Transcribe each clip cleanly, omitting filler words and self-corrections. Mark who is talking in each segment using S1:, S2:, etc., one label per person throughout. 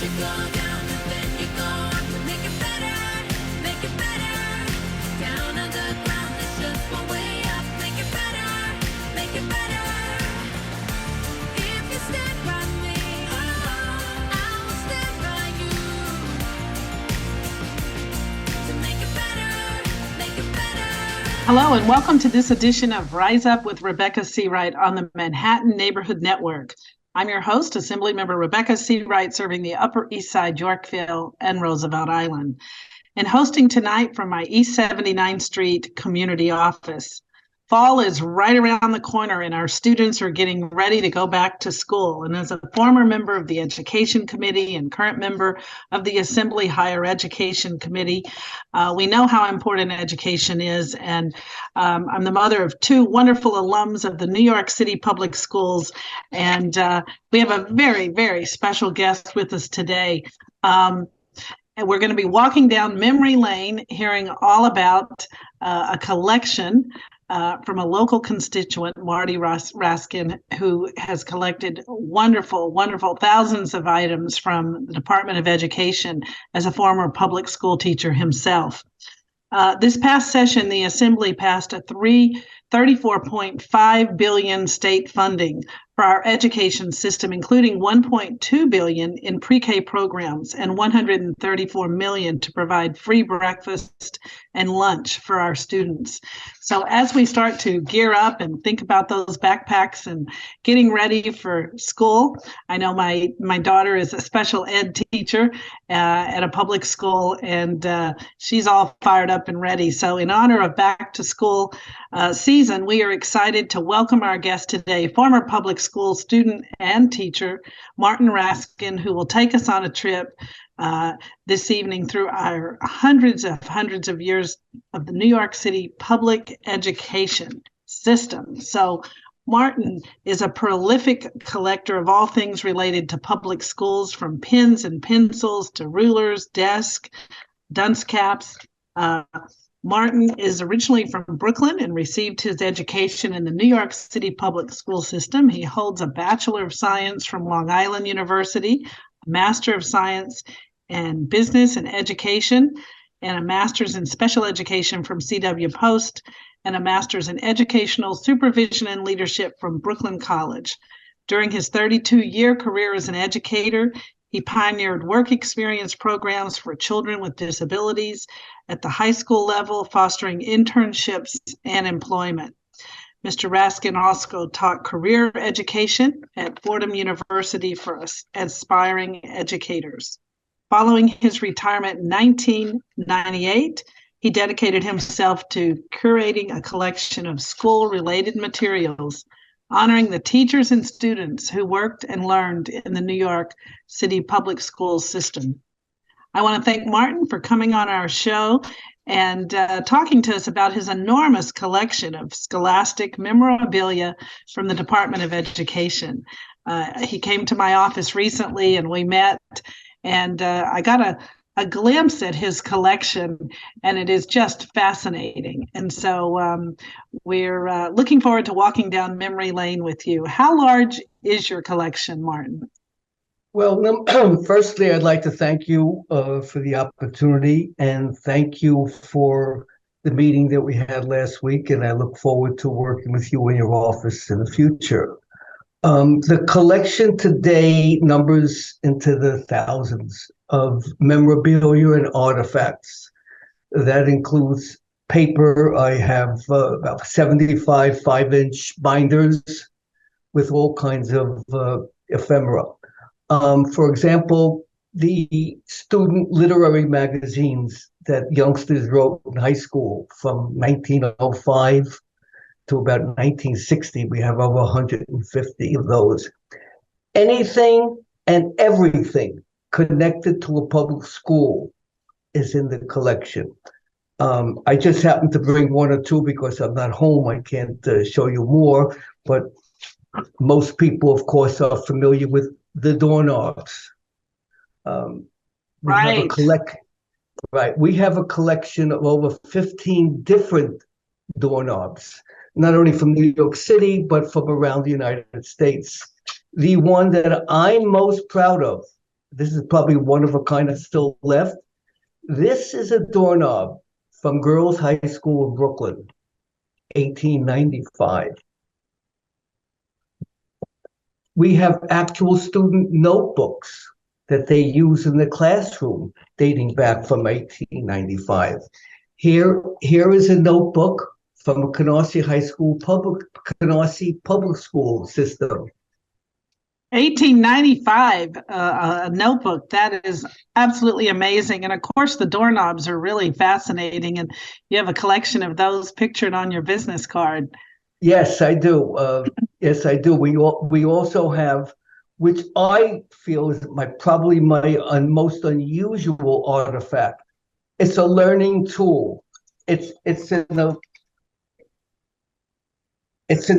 S1: You go down and then you go up to make it better, make it better. Down on the ground, it's just one way up. Make it better, make it better. If you stand by me, I will stand by you. To make it better, make it better.
S2: Hello and welcome to this edition of Rise Up with Rebecca Seawright on the Manhattan Neighborhood Network. I'm your host, Assemblymember Rebecca Seawright, serving the Upper East Side, Yorkville, and Roosevelt Island, and hosting tonight from my East 79th Street community office. Fall is right around the corner, and our students are getting ready to go back to school. And as a former member of the Education Committee and current member of the Assembly Higher Education Committee, we know how important education is. And I'm the mother of two wonderful alums of the New York City Public Schools. And we have a very, very special guest with us today. And we're going to be walking down memory lane, hearing all about a collection from a local constituent, Marty Raskin, who has collected wonderful, wonderful thousands of items from the Department of Education as a former public school teacher himself. This past session, the Assembly passed a $34.5 billion state funding for our education system, including $1.2 billion in pre-K programs and $134 million to provide free breakfast and lunch for our students. So as we start to gear up and think about those backpacks and getting ready for school, I know my daughter is a special ed teacher at a public school, and she's all fired up and ready. So in honor of back to school season, we are excited to welcome our guest today, former public school student and teacher, Martin Raskin, who will take us on a trip this evening through our hundreds of years of the New York City public education system. So Martin is a prolific collector of all things related to public schools, from pens and pencils to rulers, desks, dunce caps. Martin is originally from Brooklyn and received his education in the New York City public school system. He holds a Bachelor of Science from Long Island University, a Master of Science in Business and Education, and a Master's in Special Education from C.W. Post, and a Master's in Educational Supervision and Leadership from Brooklyn College. During his 32-year career as an educator, he pioneered work experience programs for children with disabilities at the high school level, fostering internships and employment. Mr. Raskin also taught career education at Fordham University for aspiring educators. Following his retirement in 1998, he dedicated himself to curating a collection of school-related materials, honoring the teachers and students who worked and learned in the New York City public school system. I want to thank Martin for coming on our show and talking to us about his enormous collection of scholastic memorabilia from the Department of Education. He came to my office recently and we met, and I got a glimpse at his collection, and it is just fascinating. And so we're looking forward to walking down memory lane with you. How large is your collection, Martin?
S3: Well, firstly, I'd like to thank you for the opportunity, and thank you for the meeting that we had last week, and I look forward to working with you in your office in the future. The collection today numbers into the thousands of memorabilia and artifacts. That includes paper. I have about 75 5-inch binders with all kinds of ephemera. For example, the student literary magazines that youngsters wrote in high school from 1905 to about 1960, we have over 150 of those. Anything and everything connected to a public school is in the collection. I just happen to bring one or two because I'm not home. I can't show you more, but most people, of course, are familiar with the doorknobs.
S2: Right.
S3: We have a collection of over 15 different doorknobs, not only from New York City, but from around the United States. The one that I'm most proud of This is probably one of a kind that's still left. This is a doorknob from Girls High School in Brooklyn, 1895. We have actual student notebooks that they use in the classroom dating back from 1895. Here is a notebook from a Canarsie Public School system.
S2: 1895, a notebook. That is absolutely amazing. And of course, the doorknobs are really fascinating. And you have a collection of those pictured on your business card.
S3: Yes, I do. Yes, I do. We also have, which I feel is probably my most unusual artifact. It's a learning tool. It's an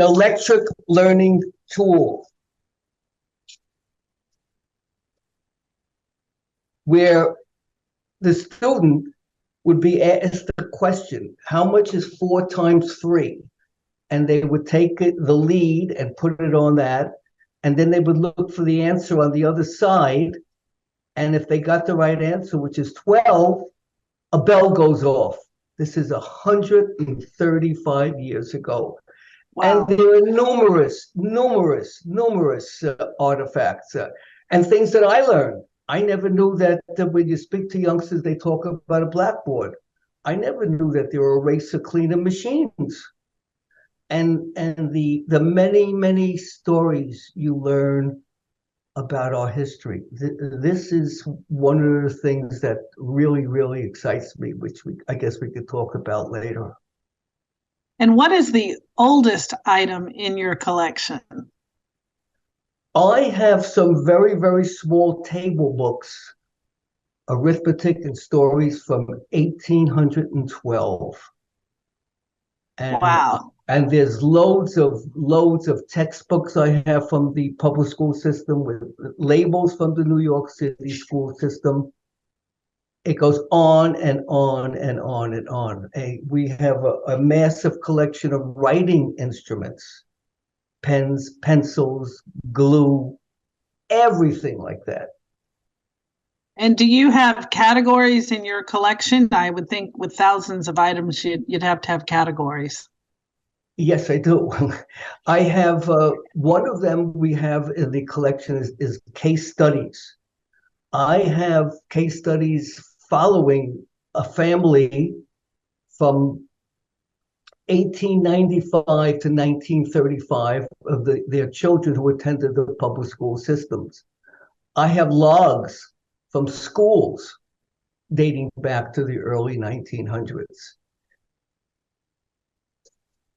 S3: electric learning tool where the student would be asked the question, how much is 4 times 3? And they would take the lead and put it on that. And then they would look for the answer on the other side. And if they got the right answer, which is 12, a bell goes off. This is 135 years ago.
S2: Wow.
S3: And there are numerous artifacts and things that I learned. I never knew that when you speak to youngsters, they talk about a blackboard. I never knew that there were eraser cleaner machines. And the many stories you learn about our history. This is one of the things that really excites me, which I guess we could talk about later.
S2: And what is the oldest item in your collection?
S3: I have some very small table books, arithmetic and stories from 1812.
S2: Wow.
S3: And there's loads of textbooks I have from the public school system with labels from the New York City school system. It goes on and on and on and on. We have a massive collection of writing instruments, pens, pencils, glue, everything like that.
S2: And do you have categories in your collection? I would think with thousands of items, you'd have to have categories.
S3: Yes, I do. I have one of them we have in the collection is case studies. I have case studies following a family from 1895 to 1935 of their children who attended the public school systems. I have logs from schools dating back to the early 1900s.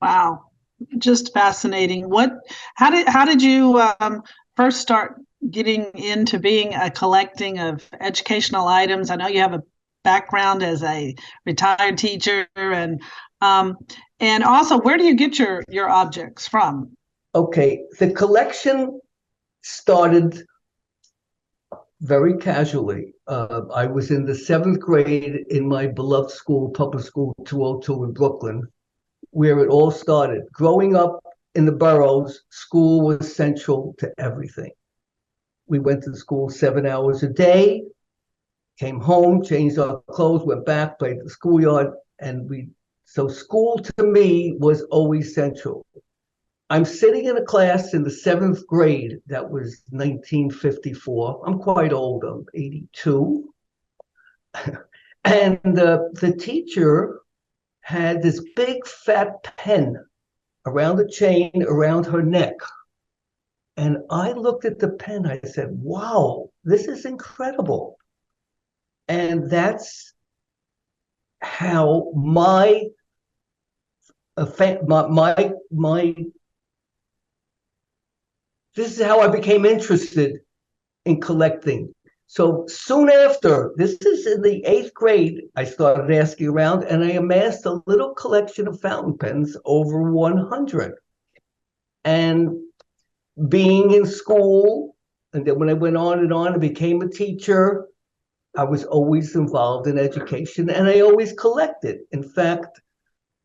S2: Wow, just fascinating. How did you first start getting into being a collecting of educational items? I know you have a background as a retired teacher, and also, where do you get your objects from?
S3: Okay, the collection started very casually. I was in the 7th grade in my beloved school, public school 202 in Brooklyn, where it all started. Growing up in the boroughs, school was central to everything. We went to school 7 hours a day, came home, changed our clothes, went back, played the schoolyard, so school to me was always central. I'm sitting in a class in the 7th grade. That was 1954. I'm quite old. I'm 82. And the teacher had this big fat pen around the chain around her neck. And I looked at the pen. I said, wow, this is incredible. And that's how this is how I became interested in collecting. So soon after, this is in the 8th grade, I started asking around and I amassed a little collection of fountain pens, over 100. And being in school, and then when I went on and became a teacher, I was always involved in education and I always collected. In fact,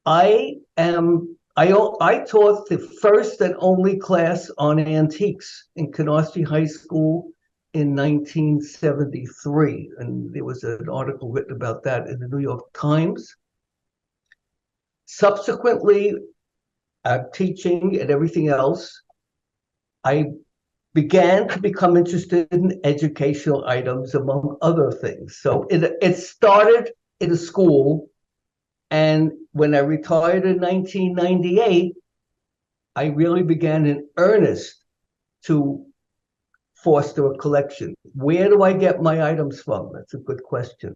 S3: I taught the first and only class on antiques in Canarsie High School in 1973, and there was an article written about that in the New York Times. Subsequently, teaching and everything else, I began to become interested in educational items, among other things. So it started in a school, and when I retired in 1998, I really began in earnest to foster a collection. Where do I get my items from? That's a good question.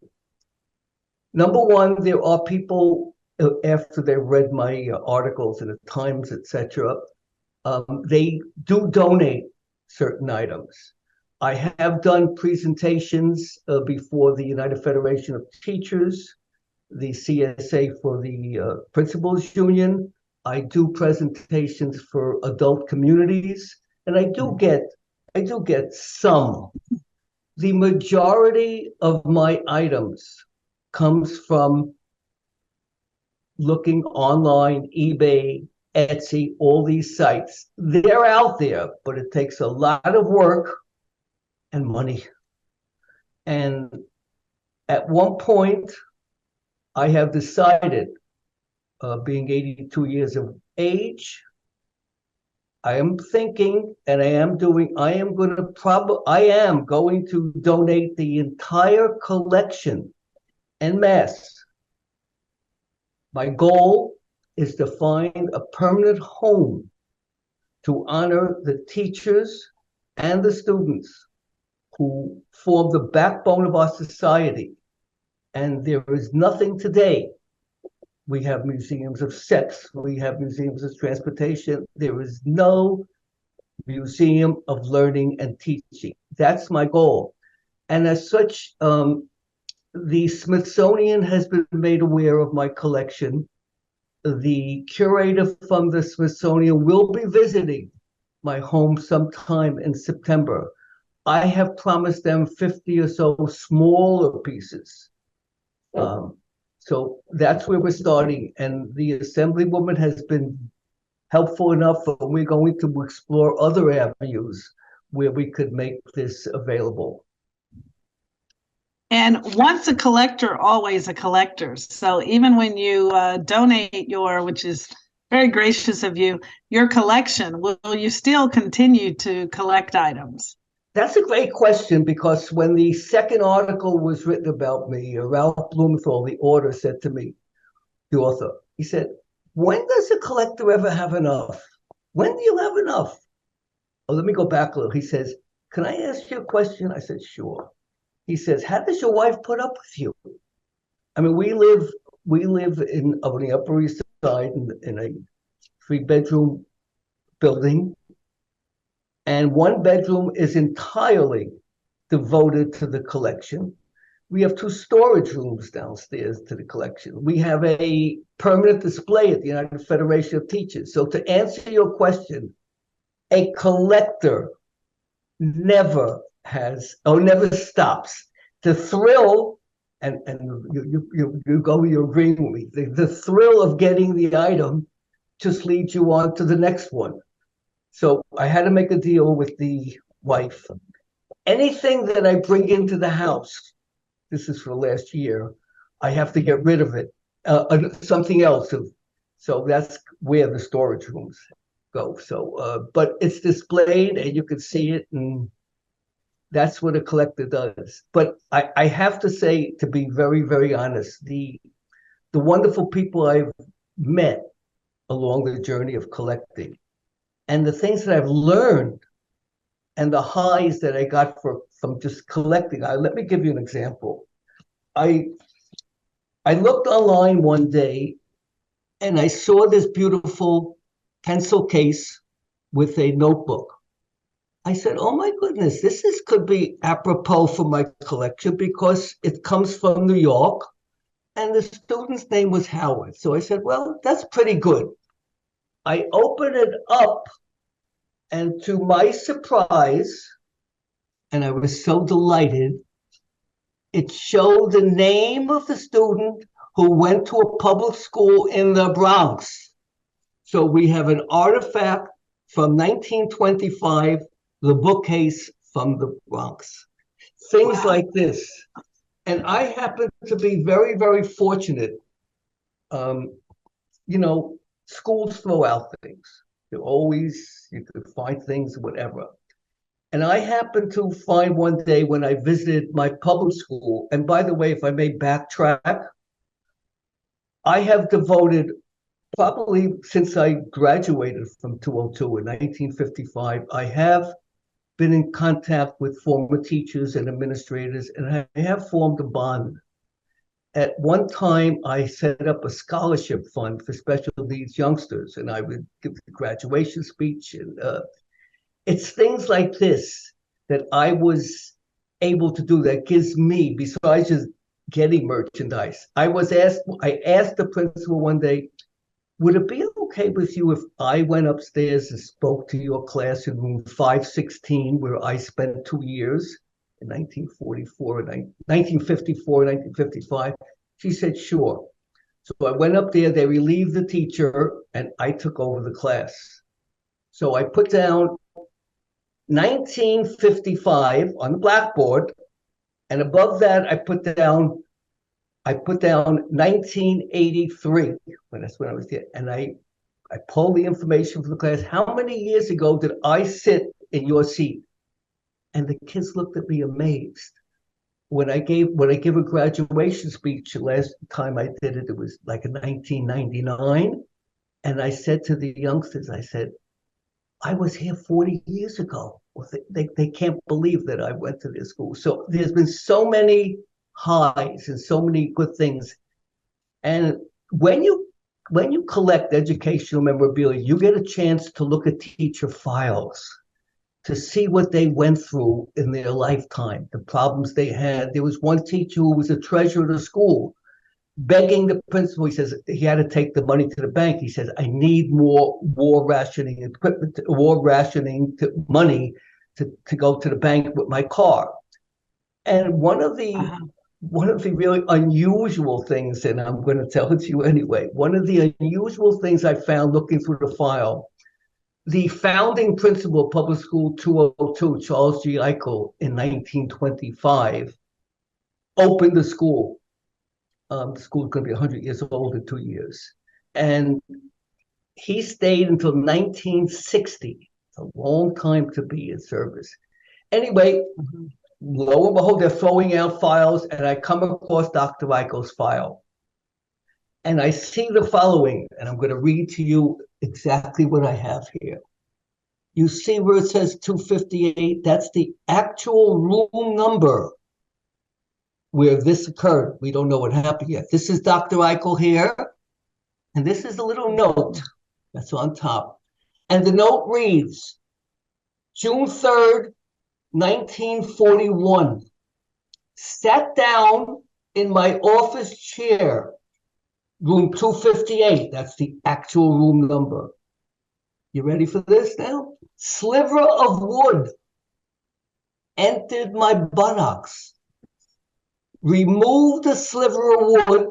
S3: Number one, there are people, after they've read my articles in the Times, etc., they do donate certain items. I have done presentations before the United Federation of Teachers, the CSA for the Principals Union. I do presentations for adult communities, and I do get some. The majority of my items comes from looking online, eBay, Etsy, all these sites. They're out there, but it takes a lot of work and money. And at one point, I have decided, being 82 years of age, I am thinking, and I am going to donate the entire collection en masse. My goal is to find a permanent home to honor the teachers and the students who form the backbone of our society. And there is nothing today. We have museums of sex, we have museums of transportation. There is no museum of learning and teaching. That's my goal. And as such, the Smithsonian has been made aware of my collection. The curator from the Smithsonian will be visiting my home sometime in September. I have promised them 50 or so smaller pieces. So that's where we're starting. And the Assemblywoman has been helpful enough, and we're going to explore other avenues where we could make this available.
S2: And once a collector, always a collector. So even when you donate which is very gracious of you, your collection, will you still continue to collect items?
S3: That's a great question, because when the second article was written about me, Ralph Blumenthal, the author, said to me, he said, when does a collector ever have enough? When do you have enough? Oh, let me go back a little. He says, can I ask you a question? I said, sure. He says, how does your wife put up with you? I mean, we live on the Upper East Side in a 3-bedroom building. And one bedroom is entirely devoted to the collection. We have 2 storage rooms downstairs to the collection. We have a permanent display at the United Federation of Teachers. So to answer your question, a collector never stops. The thrill, and you're agreeing with me, the thrill of getting the item just leads you on to the next one. So I had to make a deal with the wife. Anything that I bring into the house, this is for last year, I have to get rid of it. Something else. So that's where the storage rooms go. So, but it's displayed and you can see it, and that's what a collector does. But I have to say, to be very, very honest, the wonderful people I've met along the journey of collecting, and the things that I've learned, and the highs that I got from just collecting. Let me give you an example. I looked online one day, and I saw this beautiful pencil case with a notebook. I said, oh my goodness, could be apropos for my collection, because it comes from New York, and the student's name was Howard. So I said, well, that's pretty good. I opened it up, and to my surprise, and I was so delighted, it showed the name of the student who went to a public school in the Bronx. So we have an artifact from 1925, the bookcase from the Bronx. Things
S2: Wow.
S3: like this. And I happen to be very, very fortunate. Um, Schools throw out things. You could find things, whatever. And I happened to find one day when I visited my public school. And by the way, if I may backtrack, I have devoted probably since I graduated from 202 in 1955, I have been in contact with former teachers and administrators, and I have formed a bond. At one time, I set up a scholarship fund for special needs youngsters, and I would give the graduation speech. And it's things like this that I was able to do that gives me, besides just getting merchandise. I asked the principal one day, would it be okay with you if I went upstairs and spoke to your class in room 516, where I spent 2 years in 1954, 1954, 1955? She said, sure. So I went up there, they relieved the teacher, and I took over the class. So I put down 1955 on the blackboard, and above that, I put down 1983, when that's when I was there. And I pulled the information from the class. How many years ago did I sit in your seat? And the kids looked at me amazed. When I give a graduation speech, the last time I did it, it was like in 1999. And I said to the youngsters, I said, I was here 40 years ago. They can't believe that I went to their school. So there's been so many highs and so many good things. And when you collect educational memorabilia, you get a chance to look at teacher files, to see what they went through in their lifetime, the problems they had. There was one teacher who was a treasurer of the school, begging the principal. He says he had to take the money to the bank. He says, I need more war rationing equipment, money to go to the bank with my car. And one of the really unusual things, and I'm going to tell it to you anyway, one of the unusual things I found looking through the file, the founding principal of Public School 202, Charles G. Eichel, in 1925, opened the school. The school is going to be 100 years old in 2 years. And he stayed until 1960. It's a long time to be in service. Anyway, lo and behold, they're throwing out files, and I come across Dr. Eichel's file. And I see the following, and I'm going to read to you exactly what I have here. You see where it says 258? That's the actual room number where this occurred. We don't know what happened yet. This is Dr. Eichel here, and this is a little note that's on top. And the note reads, June 3rd, 1941, sat down in my office chair, room 258. That's the actual room number. You ready for this now? Sliver of wood entered my buttocks. Removed the sliver of wood,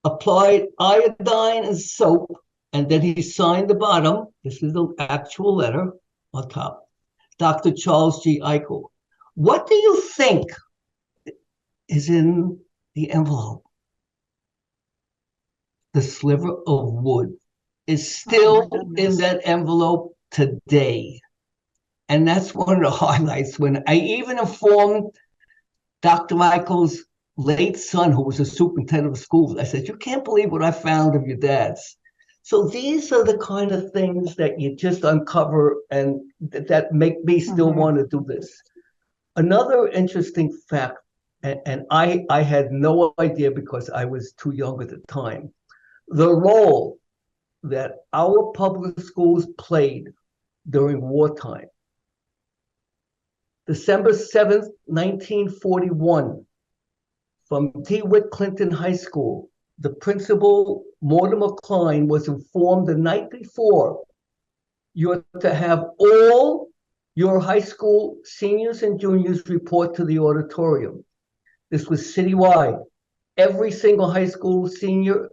S3: applied iodine and soap, and then he signed the bottom. This is the actual letter on top. Dr. Charles G. Eichel. What do you think is in the envelope? The sliver of wood is still in that envelope today. And that's one of the highlights. When I even informed Dr. Eichel's late son, who was a superintendent of schools, I said, you can't believe what I found of your dad's. So these are the kind of things that you just uncover and that make me still want to do this. Another interesting fact, and I had no idea because I was too young at the time, the role that our public schools played during wartime. December 7th, 1941, from DeWitt Clinton High School, the principal, Mortimer Klein, was informed the night before, you're to have all your high school seniors and juniors report to the auditorium. This was citywide. Every single high school senior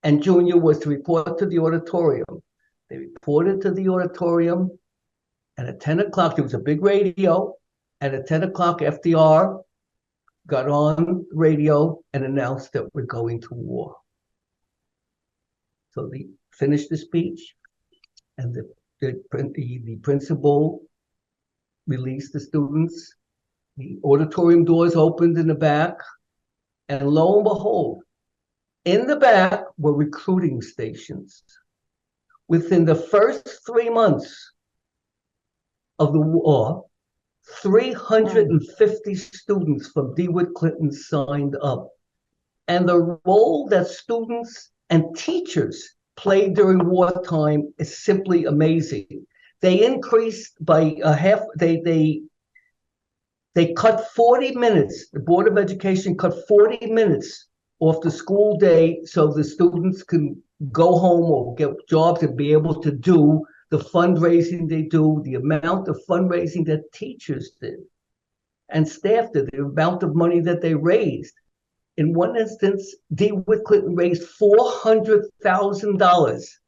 S3: and junior was to report to the auditorium. They reported to the auditorium, and at 10 o'clock, there was a big radio, And at 10 o'clock, FDR got on the radio and announced that we're going to war. So they finished the speech, and the principal released the students. The auditorium doors opened in the back, and lo and behold, in the back were recruiting stations. Within the first 3 months of the war, 350 students from DeWitt Clinton signed up. And the role that students and teachers played during wartime is simply amazing. They increased by a half, they cut 40 minutes. The Board of Education cut 40 minutes off the school day so the students can go home or get jobs and be able to do the fundraising they do, the amount of fundraising that teachers did and staff did, the amount of money that they raised. In one instance, DeWitt Clinton raised $400,000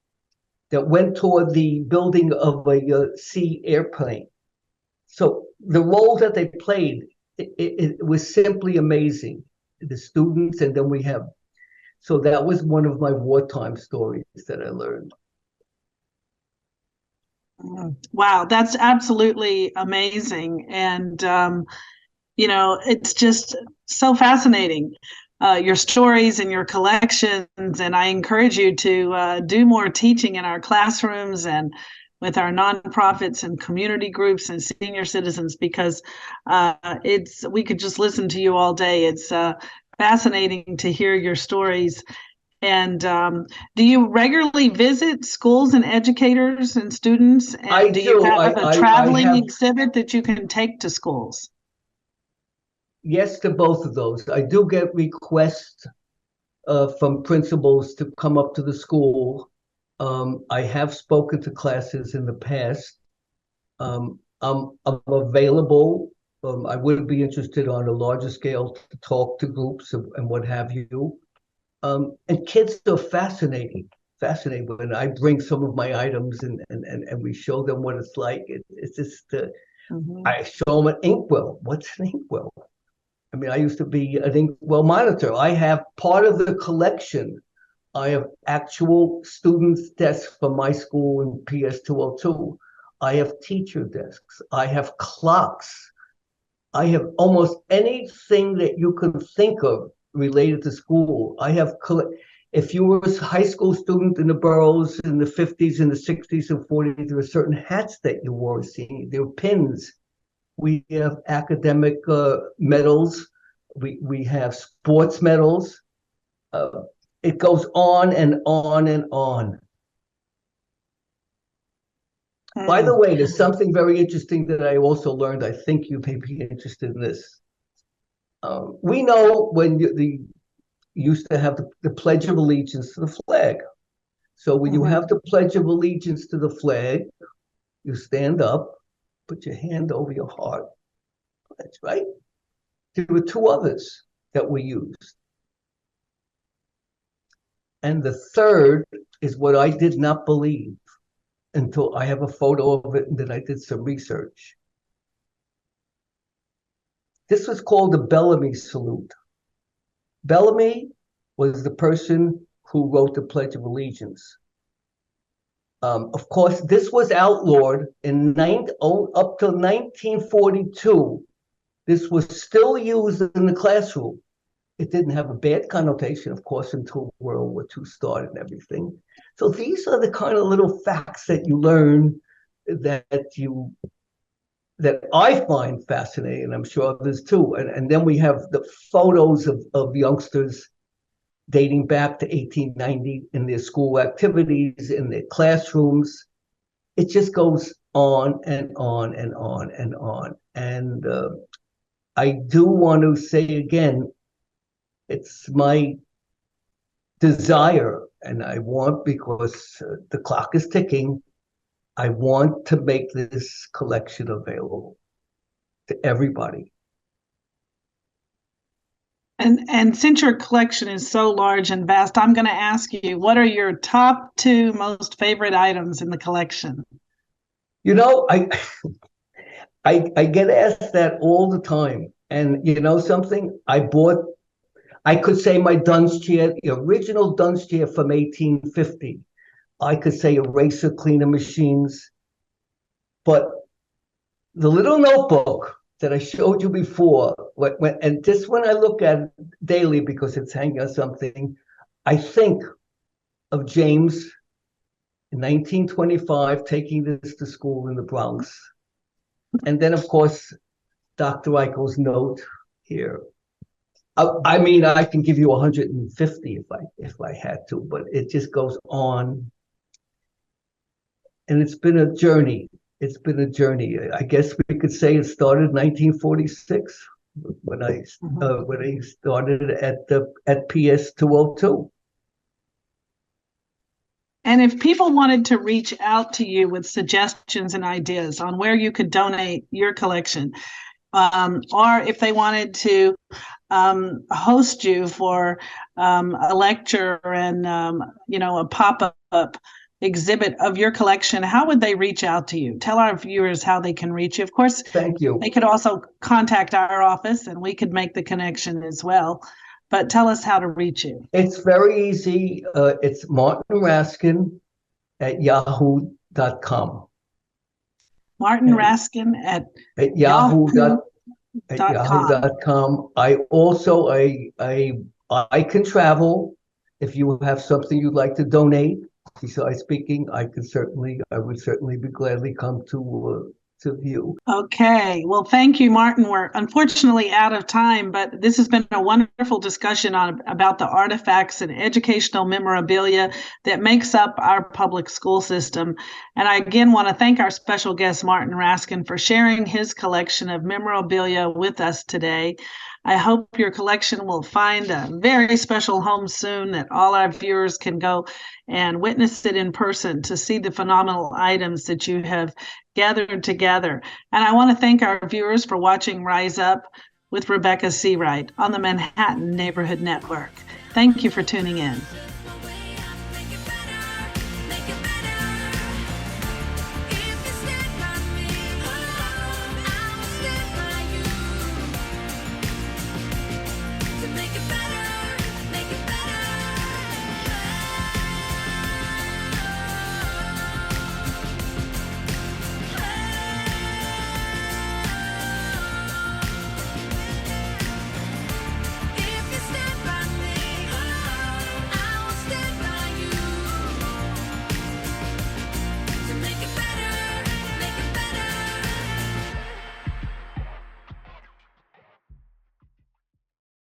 S3: that went toward the building of a sea airplane. So the role that they played, it was simply amazing. The students, and then we have, so that was one of my wartime stories that I learned.
S2: Wow, that's absolutely amazing. And, it's just so fascinating, your stories and your collections. And I encourage you to do more teaching in our classrooms and with our nonprofits and community groups and senior citizens, because we could just listen to you all day. It's fascinating to hear your stories. And do you regularly visit schools and educators and students? And do you have a traveling exhibit that you can take to schools?
S3: Yes, to both of those. I do get requests from principals to come up to the school. I have spoken to classes in the past. I'm available. I would be interested on a larger scale to talk to groups and what have you. And kids are fascinated when I bring some of my items and we show them what it's like. It's just, I show them an inkwell. What's an inkwell? I mean, I used to be an inkwell monitor. I have part of the collection. I have actual students' desks from my school in PS 202. I have teacher desks. I have clocks. I have almost anything that you can think of related to school. I have, if you were a high school student in the boroughs in the 50s and the 60s and 40s, there were certain hats that you wore. See, there were pins. We have academic medals. We have sports medals. It goes on and on and on. By the way, there's something very interesting that I also learned. I think you may be interested in this. We know when you used to have the Pledge of Allegiance to the flag. So when you have the Pledge of Allegiance to the flag, you stand up, put your hand over your heart. That's right. There were two others that were used. And the third is what I did not believe until I have a photo of it and then I did some research. This was called the Bellamy Salute. Bellamy was the person who wrote the Pledge of Allegiance. Of course, this was outlawed up till 1942. This was still used in the classroom. It didn't have a bad connotation, of course, until World War II started and everything. So these are the kind of little facts that you learn that I find fascinating, and I'm sure others too. And then we have the photos of youngsters dating back to 1890 in their school activities, in their classrooms. It just goes on and on and on and on. And I do want to say again, it's my desire, and I want, because the clock is ticking, I want to make this collection available to everybody.
S2: And since your collection is so large and vast, I'm going to ask you, what are your top two most favorite items in the collection?
S3: You know, I get asked that all the time. And you know something? I could say my Dunn's chair, the original Dunn's chair from 1850. I could say eraser cleaner machines. But the little notebook that I showed you before, and just when I look at it daily because it's hanging on something, I think of James in 1925 taking this to school in the Bronx. And then, of course, Dr. Eichel's note here. I mean, I can give you 150 if I had to, but it just goes on. And it's been a journey. It's been a journey. I guess we could say it started in 1946 when I started at PS 202.
S2: And if people wanted to reach out to you with suggestions and ideas on where you could donate your collection, or if they wanted to host you for a lecture and a pop-up exhibit of your collection, how would they reach out to you? Tell our viewers how they can reach you. Of course,
S3: thank you.
S2: They could also contact our office and we could make the connection as well. But tell us how to reach you.
S3: It's very easy. It's Martin Raskin at yahoo.com.
S2: Martin Raskin at
S3: yahoo.com.
S2: yahoo.com.
S3: I also I can travel. If you have something you'd like to donate besides speaking, I would certainly be gladly come to view.
S2: Okay, well, thank you, Martin. We're unfortunately out of time, but this has been a wonderful discussion about the artifacts and educational memorabilia that makes up our public school system. And I again want to thank our special guest, Martin Raskin, for sharing his collection of memorabilia with us today. I hope your collection will find a very special home soon that all our viewers can go and witness it in person to see the phenomenal items that you have gathered together. And I want to thank our viewers for watching Rise Up with Rebecca Seawright on the Manhattan Neighborhood Network. Thank you for tuning in.